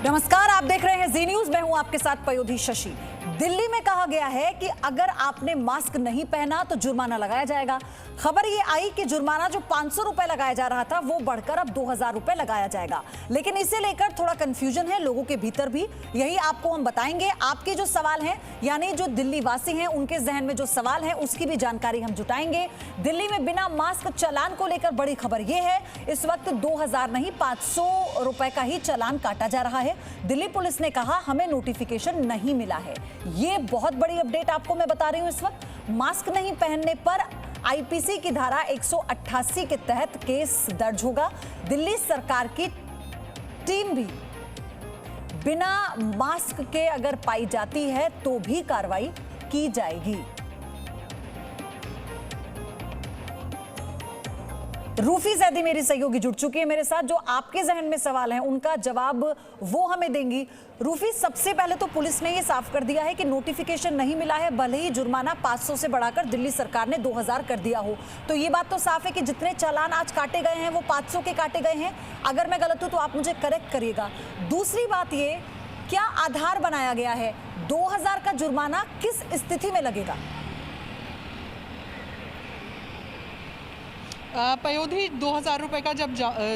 नमस्कार, आप देख रहे हैं जी न्यूज। मैं हूं आपके साथ पयोधी शशि। दिल्ली में कहा गया है कि अगर आपने मास्क नहीं पहना तो जुर्माना लगाया जाएगा। खबर ये आई कि जुर्माना जो 500 रुपए लगाया जा रहा था वो बढ़कर अब 2000 रुपए लगाया जाएगा। लेकिन इसे लेकर थोड़ा कंफ्यूजन है लोगों के भीतर भी, यही आपको हम बताएंगे। आपके जो सवाल हैं, यानी जो दिल्ली वासी हैं उनके जहन में जो सवाल है उसकी भी जानकारी हम जुटाएंगे। दिल्ली में बिना मास्क चालान को लेकर बड़ी खबर ये है, इस वक्त 2000 नहीं 500 रुपए का ही चालान काटा जा रहा है। दिल्ली पुलिस ने कहा हमें नोटिफिकेशन नहीं मिला है। ये बहुत बड़ी अपडेट आपको मैं बता रही हूं। इस वक्त मास्क नहीं पहनने पर आईपीसी की धारा 188 के तहत केस दर्ज होगा। दिल्ली सरकार की टीम भी बिना मास्क के अगर पाई जाती है तो भी कार्रवाई की जाएगी। रूफी जैदी मेरी सहयोगी जुड़ चुकी है मेरे साथ, जो आपके जहन में सवाल हैं उनका जवाब वो हमें देंगी। रूफी, सबसे पहले तो पुलिस ने ये साफ कर दिया है कि नोटिफिकेशन नहीं मिला है, भले ही जुर्माना 500 से बढ़ाकर दिल्ली सरकार ने 2000 कर दिया हो। तो ये बात तो साफ है कि जितने चालान आज काटे गए हैं वो 500 के काटे गए हैं। अगर मैं गलत हूं तो आप मुझे करेक्ट करिएगा। दूसरी बात, ये क्या आधार बनाया गया है? 2000 का जुर्माना किस स्थिति में लगेगा? पयोधी 2000 रुपये का जब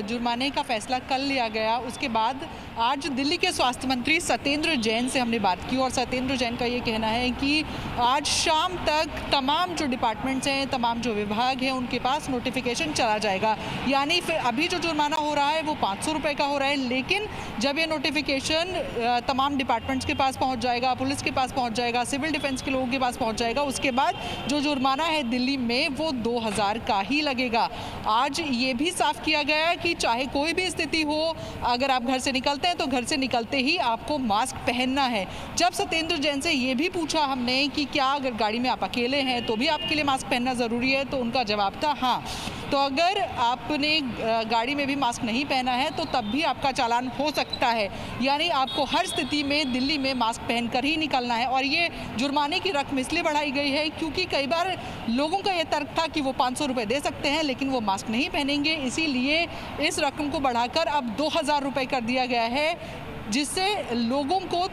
जुर्माने का फैसला कल लिया गया, उसके बाद आज दिल्ली के स्वास्थ्य मंत्री सत्येंद्र जैन से हमने बात की और सत्येंद्र जैन का ये कहना है कि आज शाम तक तमाम जो डिपार्टमेंट्स हैं, तमाम जो विभाग हैं, उनके पास नोटिफिकेशन चला जाएगा। यानी फिर अभी जो जुर्माना हो रहा है वो 500 रुपये का हो रहा है, लेकिन जब ये नोटिफिकेशन तमाम डिपार्टमेंट्स के पास पहुँच जाएगा, पुलिस के पास पहुँच जाएगा, सिविल डिफेंस के लोगों के पास पहुँच जाएगा, उसके बाद जो जुर्माना है दिल्ली में वो 2000 का ही लगेगा। आज ये भी साफ किया गया है कि चाहे कोई भी स्थिति हो, अगर आप घर से निकलते हैं तो घर से निकलते ही आपको मास्क पहनना है। जब सत्येंद्र जैन से ये भी पूछा हमने कि क्या अगर गाड़ी में आप अकेले हैं तो भी आपके लिए मास्क पहनना ज़रूरी है, तो उनका जवाब था हाँ। तो अगर आपने गाड़ी में भी मास्क नहीं पहना है तो तब भी आपका चालान हो सकता है। यानी आपको हर स्थिति में दिल्ली में मास्क पहनकर ही निकलना है। और ये जुर्माने की रकम इसलिए बढ़ाई गई है क्योंकि कई बार लोगों का ये तर्क था कि वो 500 रुपये दे सकते हैं लेकिन वो मास्क नहीं पहनेंगे, इसीलिए इस रकम को बढ़ाकर अब 2000 रुपये कर दिया गया है, जिससे लोगों को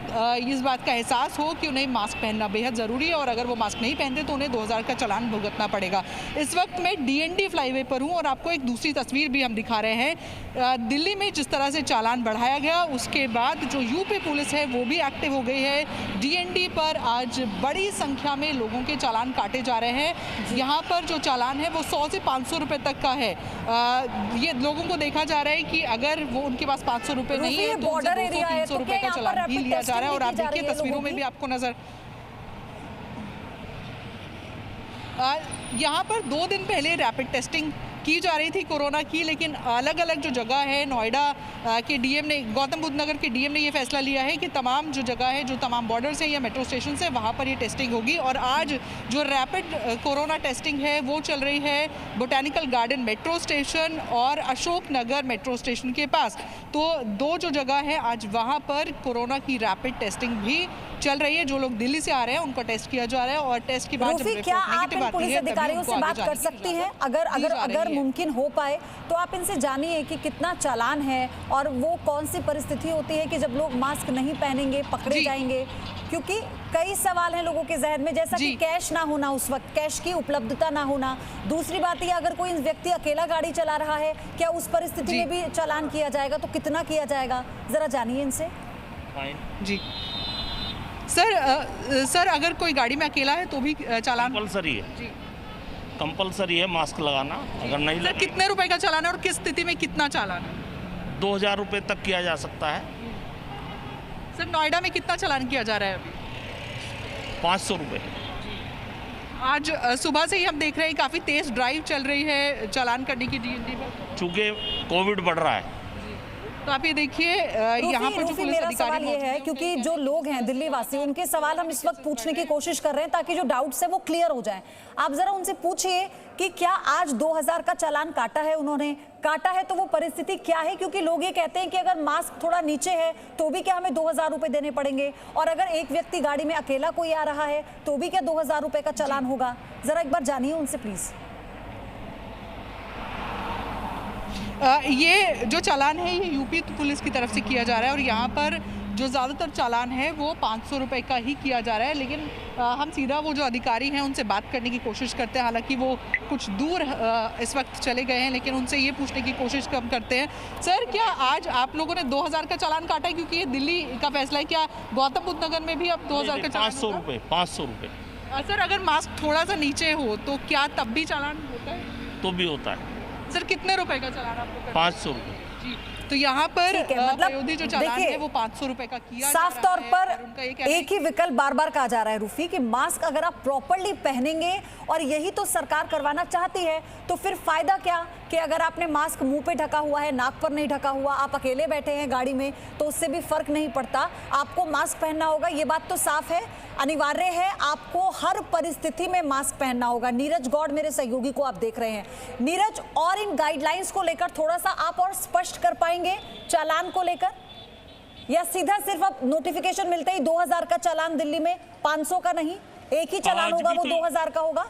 इस बात का एहसास हो कि उन्हें मास्क पहनना बेहद ज़रूरी है और अगर वो मास्क नहीं पहनते तो उन्हें 2000 का चालान भुगतना पड़ेगा। इस वक्त मैं डीएनडी फ्लाईवे पर हूँ और आपको एक दूसरी तस्वीर भी हम दिखा रहे हैं। दिल्ली में जिस तरह से चालान बढ़ाया गया उसके बाद जो यूपी पुलिस है वो भी एक्टिव हो गई है। डीएनडी पर आज बड़ी संख्या में लोगों के चालान काटे जा रहे हैं। यहाँ पर जो चालान है वो 100 से 500 रुपये तक का है। ये लोगों को देखा जा रहा है कि अगर वो उनके पास 500 रुपये नहीं है तो 300 रुपए का चालान भी लिया जा रहा है। और आप देखिए तस्वीरों में भी आपको नजर, यहाँ पर 2 दिन पहले रैपिड टेस्टिंग की जा रही थी कोरोना की, लेकिन अलग अलग जो जगह है, नोएडा के डीएम ने, गौतम बुद्ध नगर के डीएम ने ये फैसला लिया है कि तमाम जो जगह है, जो तमाम बॉर्डर्स हैं या मेट्रो स्टेशन है, वहाँ पर ये टेस्टिंग होगी। और आज जो रैपिड कोरोना टेस्टिंग है वो चल रही है बोटैनिकल गार्डन मेट्रो स्टेशन और अशोक नगर मेट्रो स्टेशन के पास। तो 2 जो जगह है आज वहाँ पर कोरोना की रैपिड टेस्टिंग भी चल रही है। जो लोग दिल्ली से आ रहे हैं उनका टेस्ट किया जा रहा है और टेस्ट के बाद क्या आप इन पुलिस अधिकारियों से बात कर सकती हैं? अगर मुमकिन हो पाए तो आप इनसे जानिए कि कितना चालान है और वो कौन सी परिस्थिति होती है कि जब लोग मास्क नहीं पहनेंगे पकड़े जाएंगे, क्योंकि कई सवाल हैं लोगों के जहन में, जैसा कि कैश ना होना, उस वक्त कैश की उपलब्धता ना होना। दूसरी बात ये, अगर कोई व्यक्ति अकेला गाड़ी चला रहा है, क्या उस परिस्थिति में भी चालान किया जाएगा? तो कितना किया जाएगा, जरा जानिए इनसे। जी सर, अगर कोई गाड़ी में अकेला है तो भी चालान कंपलसरी है जी, कंपलसरी है मास्क लगाना। अगर नहीं सर, कितने रुपए का चालान है और किस स्थिति में कितना चालान है? 2000 रुपये तक किया जा सकता है। सर, नोएडा में कितना चालान किया जा रहा है अभी? 500 रुपये। आज सुबह से ही हम देख रहे हैं काफ़ी तेज ड्राइव चल रही है चालान करने की डीएनडी पर, चूँकि कोविड बढ़ रहा है। तो आप ये देखिए यहाँ पर जो पुलिस अधिकारी सवाल ये है, क्योंकि जो लोग हैं दिल्ली वासी, उनके सवाल हम इस वक्त पूछने की कोशिश कर रहे हैं ताकि जो डाउट्स है वो क्लियर हो जाएं। आप जरा उनसे पूछिए कि क्या आज 2000 का चालान काटा है, उन्होंने काटा है तो वो परिस्थिति क्या है? क्योंकि लोग ये कहते हैं कि अगर मास्क थोड़ा नीचे है तो भी क्या हमें 2000 रुपए देने पड़ेंगे, और अगर एक व्यक्ति गाड़ी में अकेला कोई आ रहा है तो भी क्या 2000 रुपए का चालान होगा? जरा एक बार जानिए उनसे प्लीज। ये जो चालान है ये यूपी पुलिस की तरफ से किया जा रहा है और यहाँ पर जो ज़्यादातर चालान है वो 500 रुपये का ही किया जा रहा है, लेकिन हम सीधा वो जो अधिकारी हैं उनसे बात करने की कोशिश करते हैं। हालांकि वो कुछ दूर इस वक्त चले गए हैं, लेकिन उनसे ये पूछने की कोशिश कम करते हैं, सर क्या आज आप लोगों ने 2000 का चालान काटा है? क्योंकि ये दिल्ली का फैसला है, क्या गौतम बुद्ध नगर में भी अब 2000 का चालान 500 रुपये 500 रुपये। सर अगर मास्क थोड़ा सा नीचे हो तो क्या तब भी चालान होता है? तो भी होता है। सर कितने रुपए का चालान आपको? 500 रुपये। जी, तो यहाँ पर ठीक है, मतलब अयोध्या जो चालान देखिए, है वो 500 रुपए का किया साफ जा तौर रहा है पर और उनका ये कहना है एक ही विकल्प बार बार कहा जा रहा है रूफी कि मास्क अगर आप प्रॉपरली पहनेंगे और यही तो सरकार करवाना चाहती है तो फिर फायदा क्या कि अगर आपने मास्क मुंह पे ढका हुआ है, नाक पर नहीं ढका हुआ, आप अकेले बैठे हैं गाड़ी में तो उससे भी फर्क नहीं पड़ता, आपको मास्क पहनना होगा। ये बात तो साफ है, अनिवार्य है, आपको हर परिस्थिति में मास्क पहनना होगा। नीरज गौड़ मेरे सहयोगी को आप देख रहे हैं। नीरज, और इन गाइडलाइंस को लेकर थोड़ा सा आप और स्पष्ट कर पाएंगे चालान को लेकर, या सीधा सिर्फ अब नोटिफिकेशन मिलते ही 2000 का चालान दिल्ली में, 500 का नहीं, एक ही चालान होगा वो 2000 का होगा?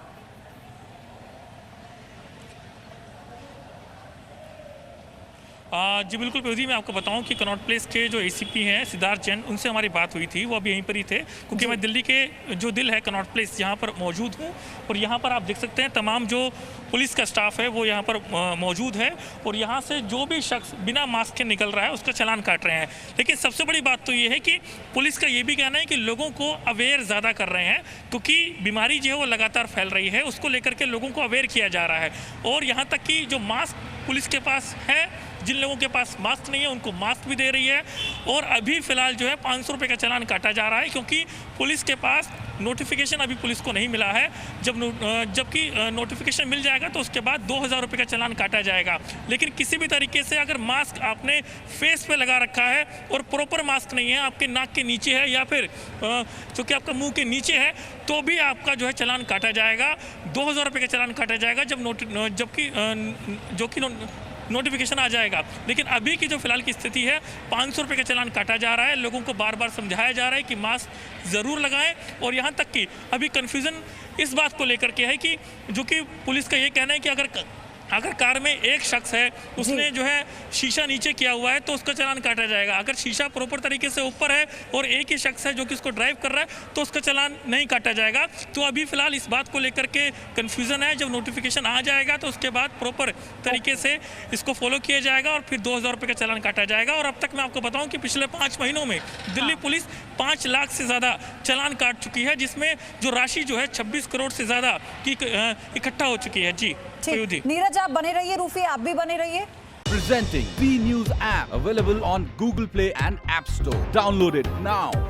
जी बिल्कुल पीयूष, मैं आपको बताऊं कि कनॉट प्लेस के जो एसीपी हैं सिद्धार्थ जैन, उनसे हमारी बात हुई थी, वो अभी यहीं पर ही थे, क्योंकि मैं दिल्ली के जो दिल है कनॉट प्लेस यहाँ पर मौजूद हूँ। और यहाँ पर आप देख सकते हैं तमाम जो पुलिस का स्टाफ है वो यहाँ पर मौजूद है और यहाँ से जो भी शख्स बिना मास्क के निकल रहा है उसका चालान काट रहे हैं। लेकिन सबसे बड़ी बात तो ये है कि पुलिस का ये भी कहना है कि लोगों को अवेयर ज़्यादा कर रहे हैं, क्योंकि बीमारी जो है वो लगातार फैल रही है, उसको लेकर के लोगों को अवेयर किया जा रहा है। और यहाँ तक कि जो मास्क पुलिस के पास है, जिन लोगों के पास मास्क नहीं है उनको मास्क भी दे रही है। और अभी फ़िलहाल जो है 500 रुपये का चालान काटा जा रहा है, क्योंकि पुलिस के पास नोटिफिकेशन अभी पुलिस को नहीं मिला है। जबकि नोटिफिकेशन मिल जाएगा तो उसके बाद 2000 रुपये का चालान काटा जाएगा। लेकिन किसी भी तरीके से अगर मास्क आपने फेस पे लगा रखा है और प्रॉपर मास्क नहीं है, आपके नाक के नीचे है या फिर जो कि आपका मुंह के नीचे है, तो भी आपका जो है चालान काटा जाएगा। 2000 रुपये का चालान काटा जाएगा जबकि नोटिफिकेशन आ जाएगा। लेकिन अभी की जो फिलहाल की स्थिति है 500 रुपये का चालान काटा जा रहा है। लोगों को बार बार समझाया जा रहा है कि मास्क ज़रूर लगाएं। और यहाँ तक कि अभी कन्फ्यूज़न इस बात को लेकर के है कि जो कि पुलिस का ये कहना है कि अगर कार में एक शख्स है, उसने जो है शीशा नीचे किया हुआ है तो उसका चालान काटा जाएगा। अगर शीशा प्रॉपर तरीके से ऊपर है और एक ही शख्स है जो कि उसको ड्राइव कर रहा है तो उसका चालान नहीं काटा जाएगा। तो अभी फिलहाल इस बात को लेकर के कन्फ्यूज़न है। जब नोटिफिकेशन आ जाएगा तो उसके बाद प्रॉपर तरीके से इसको फॉलो किया जाएगा और फिर 2000 रुपये का चालान काटा जाएगा। और अब तक मैं आपको बताऊँ कि पिछले 5 महीनों में दिल्ली पुलिस 5 लाख से ज़्यादा चालान काट चुकी है, जिसमें जो राशि जो है 26 करोड़ से ज़्यादा की इकट्ठा हो चुकी है। जी नीरज, आप बने रहिए, रूफी आप भी बने रहिए। Presenting B News app, available on Google Play and App Store. Download it now.